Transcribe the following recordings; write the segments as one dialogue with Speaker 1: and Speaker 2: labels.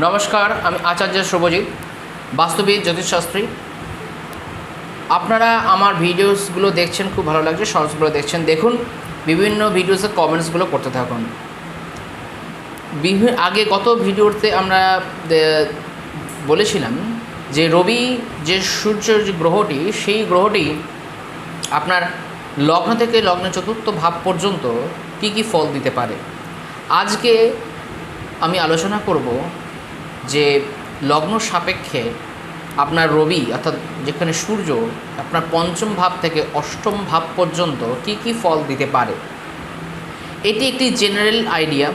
Speaker 1: নমস্কার, আমি আচার্য শুভজিৎ, বাস্তুবিদ, জ্যোতিষশাস্ত্রী। আপনারা আমার ভিডিওসগুলো দেখছেন, খুব ভালো লাগছে। শর্টসগুলো দেখছেন, দেখুন। বিভিন্ন ভিডিওসের কমেন্টসগুলো করতে থাকুন। আগে গত ভিডিওতে আমরা বলেছিলাম যে রবি যে সূর্যের যে গ্রহটি, সেই গ্রহটি আপনার লগ্ন থেকে লগ্নের চতুর্থ ভাব পর্যন্ত কি কি ফল দিতে পারে। আজকে আমি আলোচনা করব যে লগ্ন সাপেক্ষে আপনার রবি, অর্থাৎ যেখানে সূর্য আপনার পঞ্চম ভাব থেকে অষ্টম ভাব পর্যন্ত কি কি ফল দিতে পারে। এটি একটি জেনারেল আইডিয়া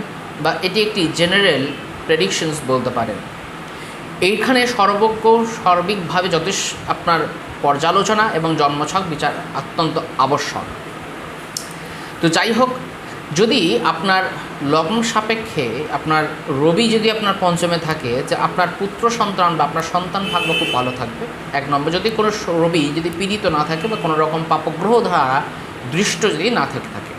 Speaker 1: বা এটি একটি জেনারেল প্রেডিকশনস বলতে পারেন। এইখানে সার্বিকভাবে যথেষ্ট আপনার পর্যালোচনা এবং জন্মছক বিচার অত্যন্ত আবশ্যক। তো যাই হোক, যদি আপনার লগ্ন সাপেক্ষে আপনার রবি যদি আপনার পঞ্চমে থাকে, যে আপনার পুত্র সন্তান বা আপনার সন্তান ভাগ্য খুব ভালো থাকবে। এক নম্বর, যদি কোনো রবি যদি পীড়িত না থাকে বা কোনো রকম পাপগ্রহ দ্বারা দৃষ্ট যদি না থাকে।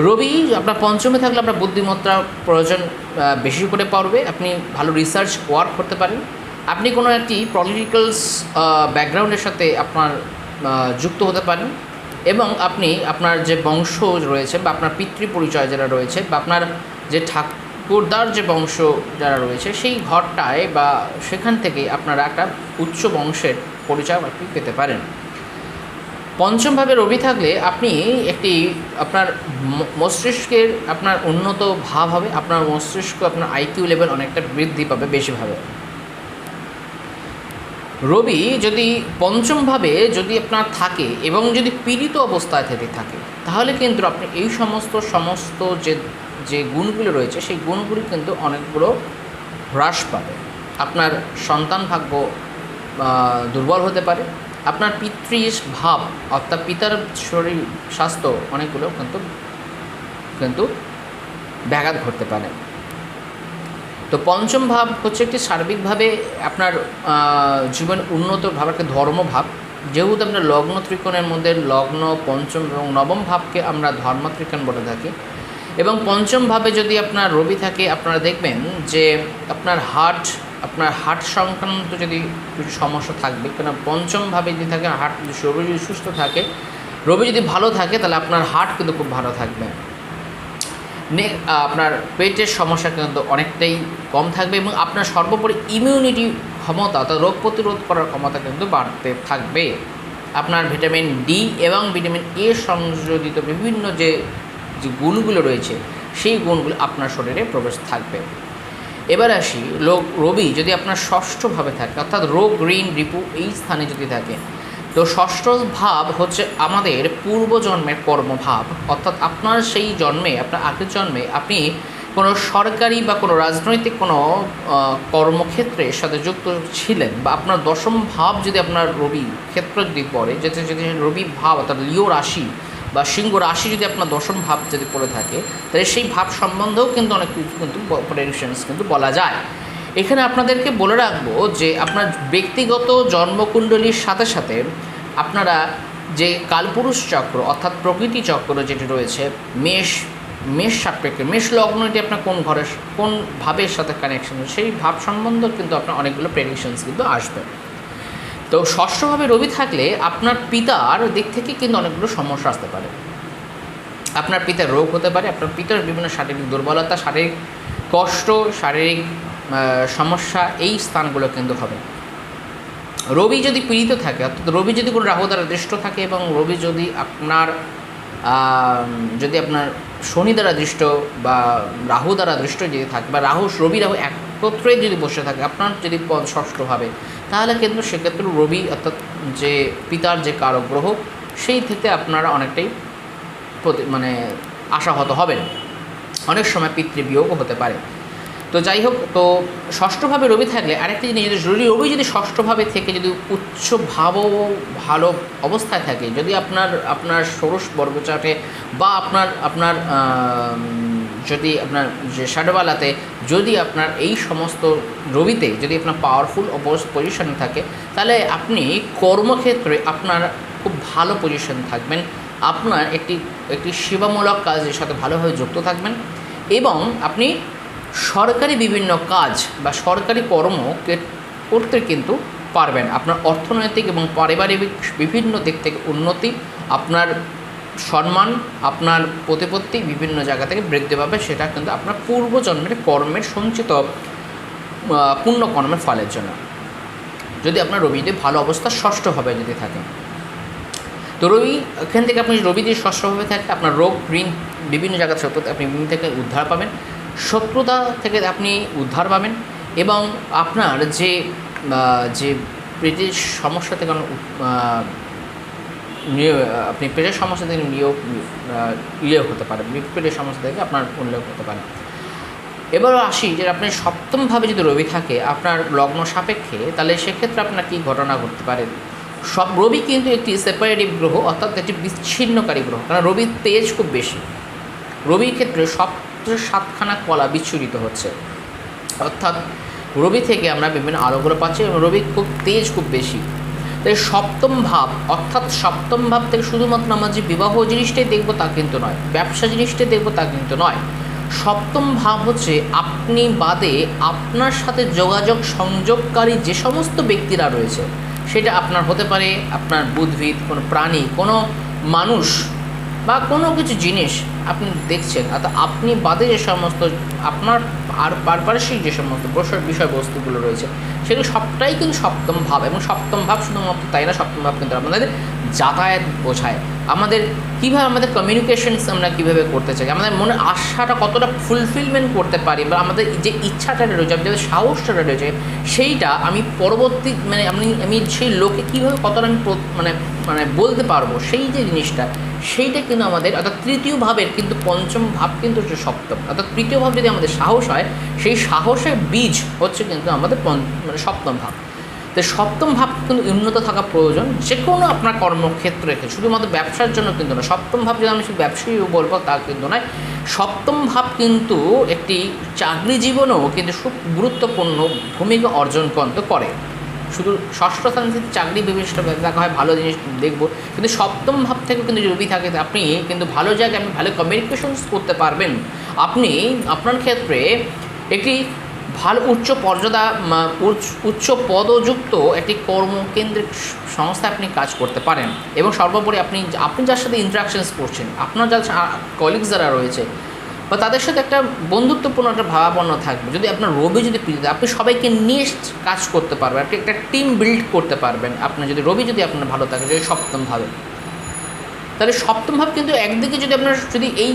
Speaker 1: রবি আপনার পঞ্চমে থাকলে আপনার বুদ্ধিমত্তার প্রয়োজন বেশি করে পড়বে। আপনি ভালো রিসার্চ ওয়ার্ক করতে পারেন। আপনি কোনো একটি পলিটিক্যালস ব্যাকগ্রাউন্ডের সাথে আপনার যুক্ত হতে পারেন এবং আপনি আপনার যে বংশ রয়েছে বা আপনার পিতৃ পরিচয় যারা রয়েছে বা আপনার যে ঠাকুরদার যে বংশ যারা রয়েছে, সেই ঘরটায় বা সেখান থেকে আপনারা একটা উচ্চ বংশের পরিচয় আপনি পেতে পারেন। পঞ্চমভাবে রবি থাকলে আপনি একটি আপনার মস্তিষ্কের আপনার উন্নত ভাব হবে। আপনার মস্তিষ্ক, আপনার আইকিউ লেভেল অনেকটা বৃদ্ধি পাবে বেশিভাবে। রবি যদি পঞ্চমভাবে যদি আপনার থাকে এবং যদি পীড়িত অবস্থায় থেকে থাকে, তাহলে কিন্তু আপনি এই সমস্ত যে গুণগুলো রয়েছে, সেই গুণগুলি কিন্তু অনেকগুলো হ্রাস পাবে। আপনার সন্তান ভাগ্য দুর্বল হতে পারে। আপনার পিতৃ ভাব অর্থাৎ পিতার শরীর স্বাস্থ্য অনেকগুলো কিন্তু ব্যাঘাত ঘটতে পারে। তো পঞ্চম ভাব হচ্ছে একটি সার্বিকভাবে আপনার জীবন উন্নত ভাব, একটা ধর্মভাব। যেহেতু আপনার লগ্ন ত্রিকোণের মধ্যে লগ্ন, পঞ্চম এবং নবম ভাবকে আমরা ধর্ম ত্রিকোণ বলে থাকি। এবং পঞ্চম ভাবে যদি আপনার রবি থাকে, আপনারা দেখবেন যে আপনার হার্ট সংক্রান্ত যদি কিছু সমস্যা থাকবে। কেন পঞ্চম ভাবে যদি থাকে হার্ট, রবি যদি সুস্থ থাকে, রবি যদি ভালো থাকে, তাহলে আপনার হার্ট কিন্তু খুব ভালো থাকবে। আপনার পেটের সমস্যা কিন্তু অনেকটাই কম থাকবে এবং আপনার সর্বোপরি ইমিউনিটি ক্ষমতা, অর্থাৎ রোগ প্রতিরোধ করার ক্ষমতা কিন্তু বাড়তে থাকবে। আপনার ভিটামিন ডি এবং ভিটামিন এ সংযোজিত বিভিন্ন যে গুণগুলো রয়েছে, সেই গুণগুলো আপনার শরীরে প্রবেশ থাকবে। এবার আসি, রবি যদি আপনার ষষ্ঠভাবে থাকে, অর্থাৎ রোগ, ঋণ, রিপু এই স্থানে যদি থাকে, তো ষষ্ঠ ভাব হচ্ছে আমাদের পূর্বজন্মের কর্মভাব। অর্থাৎ আপনার সেই জন্মে, আপনার আগের জন্মে আপনি কোনো সরকারি বা কোনো রাজনৈতিক কোনো কর্মক্ষেত্রের সাথে যুক্ত ছিলেন, বা আপনার দশম ভাব যদি আপনার রবি ক্ষেত্র যদি পড়ে, যদি রবি ভাব অর্থাৎ লিও রাশি বা সিংহ রাশি যদি আপনার দশম ভাব যদি পড়ে থাকে, তাহলে সেই ভাব সম্বন্ধেও কিন্তু অনেক কিছু কিন্তু প্রেডিকশনস কিন্তু বলা যায়। এখানে আপনাদেরকে বলে রাখবো যে আপনার ব্যক্তিগত জন্মকুণ্ডলীর সাথে সাথে আপনারা যে কালপুরুষ চক্র অর্থাৎ প্রকৃতি চক্র যেটি রয়েছে, মেষ সাপেক্ষে, মেষ লগ্নটি আপনার কোন ঘরের কোন ভাবের সাথে কানেকশন, সেই ভাব সম্বন্ধেও কিন্তু আপনার অনেকগুলো প্রেডিকশনস কিন্তু আসবে। তো ষষ্ঠভাবে রবি থাকলে আপনার পিতার দিক থেকে কিন্তু অনেকগুলো সমস্যা আসতে পারে। আপনার পিতার রোগ হতে পারে, আপনার পিতার বিভিন্ন শারীরিক দুর্বলতা, শারীরিক কষ্ট, শারীরিক সমস্যা এই স্থানগুলো কিন্তু হবে। রবি যদি পীড়িত থাকে, অর্থাৎ রবি যদি কোনো রাহু দ্বারা দৃষ্ট থাকে এবং রবি যদি আপনার শনি দ্বারা দৃষ্ট বা রাহু দ্বারা দৃষ্ট যদি থাকে, বা রবি রাহু একত্রে যদি বসে থাকে আপনার যদি ষষ্ঠভাবে, তাহলে কিন্তু সেক্ষেত্রে রবি অর্থাৎ যে পিতার যে কারক গ্রহ, সেই থেকে আপনারা অনেকটাই আশাহত হবেন। অনেক সময় পিতৃবিয়োগও হতে পারে। তো যাই হোক, তো ষষ্ঠভাবে রবি থাকলে আরেকটি জিনিস, যদি রবি যদি ষষ্ঠভাবে থেকে যদি উচ্চ ভাবও ভালো অবস্থায় থাকে, যদি আপনার ষোড়শ বর্গচাটে বা আপনার যদি আপনার যে শ্যাডোবালাতে যদি আপনার এই সমস্ত রবিতে যদি আপনার পাওয়ারফুল পজিশনে থাকে, তাহলে আপনি কর্মক্ষেত্রে আপনার খুব ভালো পজিশন থাকবেন। আপনার একটি সেবামূলক কাজের সাথে ভালোভাবে যুক্ত থাকবেন এবং আপনি সরকারি বিভিন্ন কাজ বা সরকারি কর্ম করতে কিন্তু পারবেন। আপনার অর্থনৈতিক এবং পারিবারিক বিভিন্ন দিক থেকে উন্নতি, আপনার সম্মান, আপনার প্রতিপত্তি বিভিন্ন জায়গা থেকে বৃদ্ধি পাবে। সেটা কিন্তু আপনার পূর্বজন্মের কর্মের সঞ্চিত পুণ্যকর্মের ফলের জন্য। যদি আপনার রবি যদি ভালো অবস্থা ষষ্ঠভাবে যদি থাকে, তো রবি এখান থেকে আপনি রবি যদি ষষ্ঠভাবে থাকে, আপনার রোগ ঋণ বিভিন্ন জায়গা থেকে আপনি ঋণ থেকে উদ্ধার পাবেন, শত্রুতা থেকে আপনি উদ্ধার পাবেন, এবং আপনার যে যে পেটের সমস্যা থেকে আপনি পেটের সমস্যা থেকে ইয়ে হতে পারে, পেটের সমস্যা থেকে আপনার উল্লেখ হতে পারে। এবারও আসি যে আপনার সপ্তমভাবে যদি রবি থাকে আপনার লগ্ন সাপেক্ষে, তাহলে সেক্ষেত্রে আপনার কী ঘটনা ঘটতে পারে। সব রবি কিন্তু একটি সেপারেটিভ গ্রহ, অর্থাৎ একটি বিচ্ছিন্নকারী গ্রহ, কারণ রবির তেজ খুব বেশি। রবির ক্ষেত্রে সবচেয়ে 7খানা কলা বিচ্ছুরিত হচ্ছে, অর্থাৎ রবি থেকে আমরা বিভিন্ন আলোগুলো পাচ্ছি এবং রবির খুব তেজ খুব বেশি। তাই সপ্তম ভাব, অর্থাৎ সপ্তম ভাব থেকে শুধুমাত্র আমরা যে বিবাহ জিনিসটাই দেখব তা কিন্তু নয়, ব্যবসা জিনিসটাই দেখব তা কিন্তু নয়। সপ্তম ভাব হচ্ছে আপনি বাদে আপনার সাথে যোগাযোগ সংযোগকারী যে সমস্ত ব্যক্তিরা রয়েছে, সেটা আপনার হতে পারে আপনার বুদ্ধিদ কোনো প্রাণী, কোনো মানুষ বা কোনো কিছু জিনিস আপনি দেখছেন, অর্থাৎ আপনি বাদে যে সমস্ত আপনার আর পারিপার্শ্বিক যে সমস্ত বিষয়বস্তুগুলো রয়েছে সেগুলো সবটাই কিন্তু সপ্তম ভাব। এবং সপ্তম ভাব শুধুমাত্র তাই না, সপ্তম ভাব কিন্তু আমাদের যাতায়াত বোঝায়, আমাদের কীভাবে আমাদের কমিউনিকেশনস আমরা কীভাবে করতে চাই, আমাদের মনে আশাটা কতটা ফুলফিলমেন্ট করতে পারি, বা আমাদের যে ইচ্ছাটা রয়েছে, আমাদের সাহসটা রয়েছে, সেইটা আমি পরবর্তী আমি সেই লোকে কীভাবে কতটা আমি বলতে পারবো, সেই যে জিনিসটা সেইটা কিন্তু আমাদের, অর্থাৎ তৃতীয় ভাবের কিন্তু পঞ্চম ভাব কিন্তু হচ্ছে সপ্তম, অর্থাৎ তৃতীয় ভাব যদি আমাদের সাহস হয়, সেই সাহসের বীজ হচ্ছে কিন্তু আমাদের সপ্তম ভাব। তো সপ্তম ভাব কিন্তু উন্নত থাকা প্রয়োজন যে কোনো আপনার কর্মক্ষেত্র রেখে, শুধুমাত্র ব্যবসার জন্য কিন্তু না। সপ্তম ভাব যদি আমি শুধু ব্যবসায়ী বলবো তা কিন্তু নয়, সপ্তম ভাব কিন্তু একটি চাকরি জীবনেও কিন্তু খুব গুরুত্বপূর্ণ ভূমিকা অর্জন করে। শুধু ষষ্ঠ স্থান থেকে চাকরি বিবেচনা দেখা হয়, ভালো জিনিস দেখবো, কিন্তু সপ্তম ভাব থেকেও কিন্তু রবি থাকে, আপনি কিন্তু ভালো জায়গায় আপনি ভালো কমিউনিকেশনস করতে পারবেন। আপনি আপনার ক্ষেত্রে একটি ভালো উচ্চ পদযুক্ত একটি কর্মকেন্দ্রিক সংস্থা আপনি কাজ করতে পারেন। এবং সর্বোপরি আপনি যার সাথে ইন্টারাকশনস করছেন, আপনার যারা কলিগস যারা রয়েছে বা তাদের সাথে একটা বন্ধুত্বপূর্ণ একটা ভাবাপন্ন থাকবে। যদি আপনার রবি যদি প্রিয়, আপনি সবাইকে নিয়ে কাজ করতে পারবেন, আপনি একটা টিম বিল্ড করতে পারবেন। আপনার যদি রবি যদি আপনার ভালো থাকে, যদি সপ্তম ভাবে, তাহলে সপ্তম ভাব কিন্তু একদিকে যদি আপনার যদি এই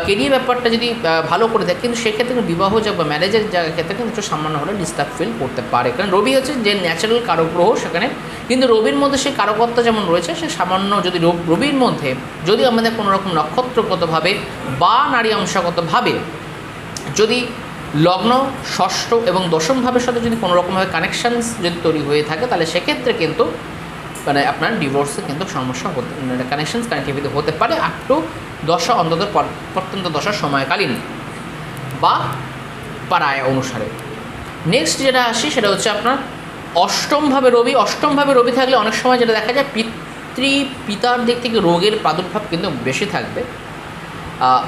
Speaker 1: কেরিয়ার ব্যাপারটা যদি ভালো করে দেয়, কিন্তু সেক্ষেত্রে বিবাহ যোগ বা ম্যারেজের জায়গার ক্ষেত্রে কিন্তু একটু সামান্য হলে ডিস্টার্ব ফিল করতে পারে, কারণ রবি হচ্ছে যে ন্যাচারাল কারক গ্রহ সেখানে, কিন্তু রবির মধ্যে সেই কারকত্ব যেমন রয়েছে, সে সামান্য যদি রবির মধ্যে যদি আমাদের কোনো রকম নক্ষত্রগতভাবে বা নারী অংশগতভাবে যদি লগ্ন ষষ্ঠ এবং দশম ভাবের সাথে যদি কোনো রকমভাবে কানেকশানস যদি তৈরি হয়ে থাকে, তাহলে সেক্ষেত্রে কিন্তু আপনার ডিভোর্সে কিন্তু সমস্যা কানেকশনস কানেক্টিভিটি হতে পারে আপ টু দশা, অন্তত প্রত্যন্ত দশার সময়কালীন বা পাড়ায় অনুসারে। নেক্সট যেটা আসি সেটা হচ্ছে আপনার অষ্টমভাবে রবি। অষ্টমভাবে রবি থাকলে অনেক সময় যেটা দেখা যায় পিতার দিক থেকে রোগের প্রাদুর্ভাব কিন্তু বেশি থাকবে।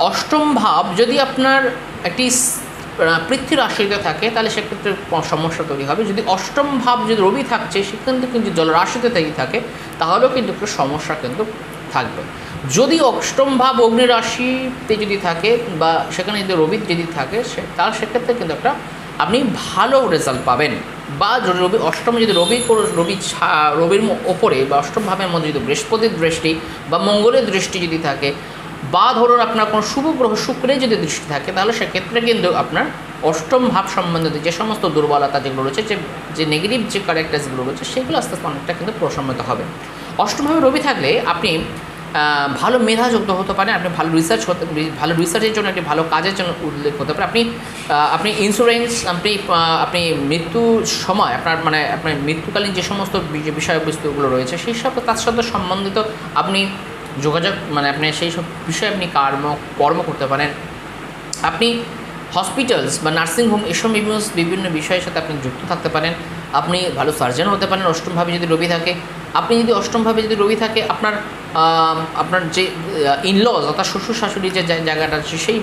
Speaker 1: অষ্টম ভাব যদি আপনার একটি পৃথ্বী রাশিতে থাকে, তাহলে সেক্ষেত্রে সমস্যা তৈরি হবে। যদি অষ্টম ভাব যদি রবি থাকছে সেখান থেকে কিন্তু জলরাশিতে থাকে, তাহলেও কিন্তু একটু সমস্যা কিন্তু থাকবে। যদি অষ্টম ভাব অগ্নি রাশিতে যদি থাকে বা সেখানে যদি রবি যদি থাকে, তাহলে সেক্ষেত্রে কিন্তু একটা আপনি ভালো রেজাল্ট পাবেন। বা যদি রবি অষ্টমে যদি রবির ওপরে বা অষ্টম ভাবের মধ্যে যদি বৃহস্পতির দৃষ্টি বা মঙ্গলের দৃষ্টি যদি থাকে, বা ধরুন আপনার কোনো শুভ গ্রহ শুক্রের যদি দৃষ্টি থাকে, তাহলে সেক্ষেত্রে কিন্তু আপনার অষ্টম ভাব সম্বন্ধিত যে সমস্ত দুর্বলতা যেগুলো রয়েছে, যে নেগেটিভ যে ক্যারেক্টার্সগুলো রয়েছে, সেগুলো আস্তে আস্তে অনেকটা কিন্তু প্রশমিত হবে। অষ্টমভাবে রবি থাকলে আপনি ভালো মেধাযুক্ত হতে পারেন, আপনি ভালো রিসার্চের জন্য একটি ভালো কাজের জন্য উল্লেখ হতে পারে। আপনি ইন্স্যুরেন্স, আপনি মৃত্যুর সময় আপনার মৃত্যুকালীন যে সমস্ত বিষয়বস্তুগুলো রয়েছে সেই সব তার সাথে সম্বন্ধিত আপনি যোগাযোগ আপনি সেই সব বিষয়ে আপনি কর্ম করতে পারেন। আপনি হসপিটালস বা নার্সিংহোম এসব বিভিন্ন বিষয়ের সাথে আপনি যুক্ত থাকতে পারেন। আপনি ভালো সার্জন হতে পারেন অষ্টমভাবে যদি রবি থাকে। আপনি যদি অষ্টমভাবে যদি রবি থাকে, আপনার যে ইনলজ অর্থাৎ শ্বশুর শাশুড়ি যে জায়গাটা আছে, সেই